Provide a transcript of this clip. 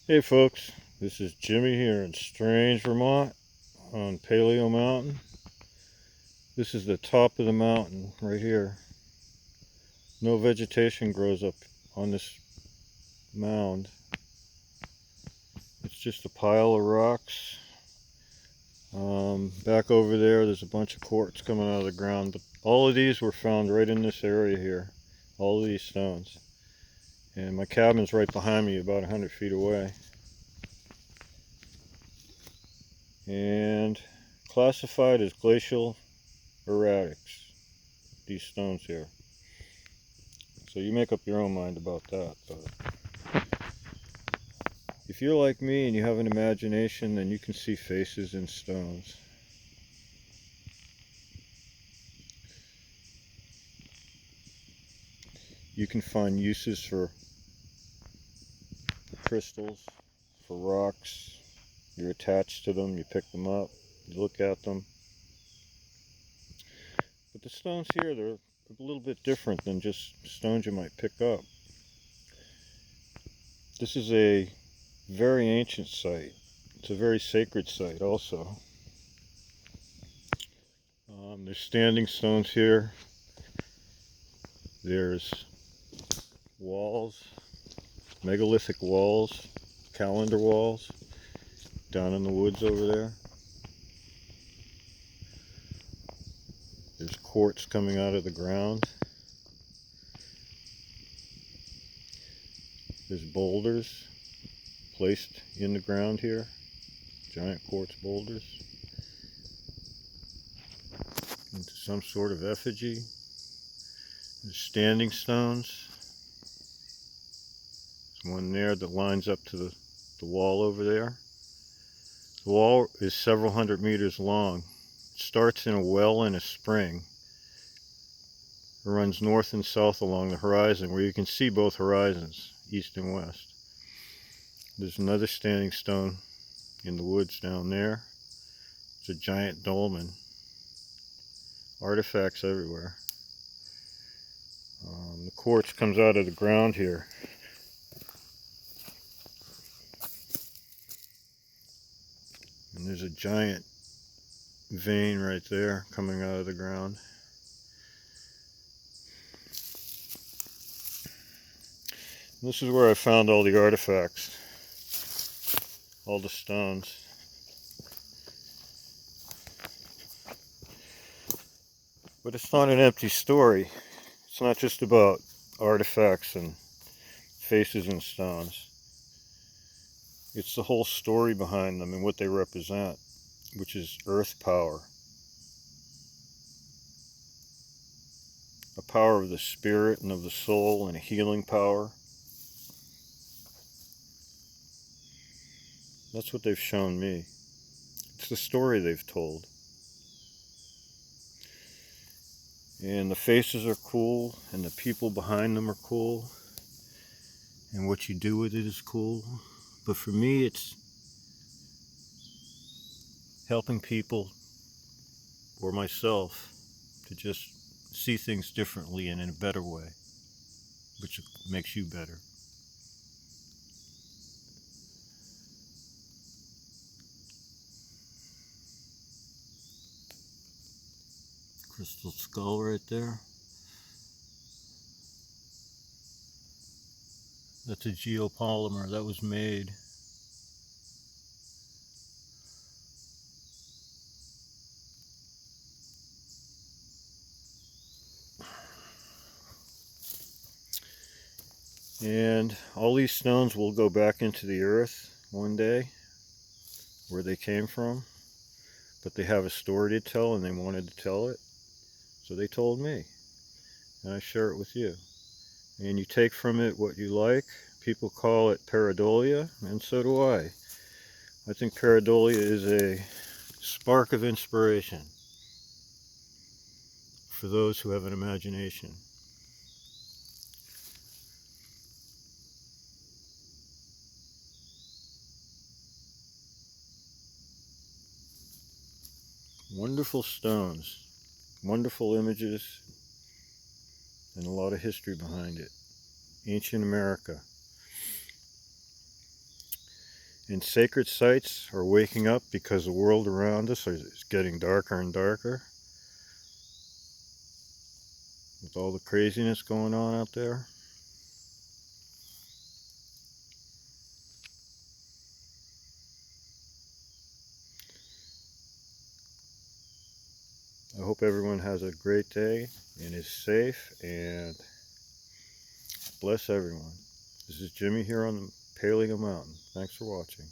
Hey folks, this is Jimmy here in Strange, Vermont on Paleo Mountain. This is the top of the mountain right here. No vegetation grows up on this mound. It's just a pile of rocks. Back over there, there's a bunch of quartz coming out of the ground. But all of these were found right in this area here. All of these stones. And my cabin's right behind me, about 100 feet away. And classified as glacial erratics, these stones here. So you make up your own mind about that. But if you're like me and you have an imagination, then you can see faces in stones. You can find uses for crystals, for rocks. You're attached to them, you pick them up, you look at them. But the stones here, they're a little bit different than just stones you might pick up. This is a very ancient site. It's a very sacred site also. There's standing stones here. There's walls, megalithic walls, calendar walls down in the woods over there. There's quartz coming out of the ground. There's boulders placed in the ground here, giant quartz boulders, into some sort of effigy. There's standing stones. There's one there that lines up to the wall over there. The wall is several hundred meters long. It starts in a well in a spring. It runs north and south along the horizon where you can see both horizons, east and west. There's another standing stone in the woods down there. It's a giant dolmen. Artifacts everywhere. The quartz comes out of the ground here. And there's a giant vein right there coming out of the ground. And this is where I found all the artifacts, all the stones. But it's not an empty story. It's not just about artifacts and faces and stones. It's the whole story behind them and what they represent, which is earth power. A power of the spirit and of the soul and a healing power. That's what they've shown me. It's the story they've told. And the faces are cool, and the people behind them are cool, and what you do with it is cool. But for me, it's helping people or myself to just see things differently and in a better way, which makes you better. Crystal skull right there. That's a geopolymer that was made. And all these stones will go back into the earth one day, where they came from. But they have a story to tell and they wanted to tell it. So they told me. And I share it with you. And you take from it what you like. People call it pareidolia, and so do I. I think pareidolia is a spark of inspiration for those who have an imagination. Wonderful stones, wonderful images, and a lot of history behind it. Ancient America. And sacred sites are waking up because the world around us is getting darker and darker with all the craziness going on out there. I hope everyone has a great day and is safe, and bless everyone. This is Jimmy here on the Paleo Mountain. Thanks for watching.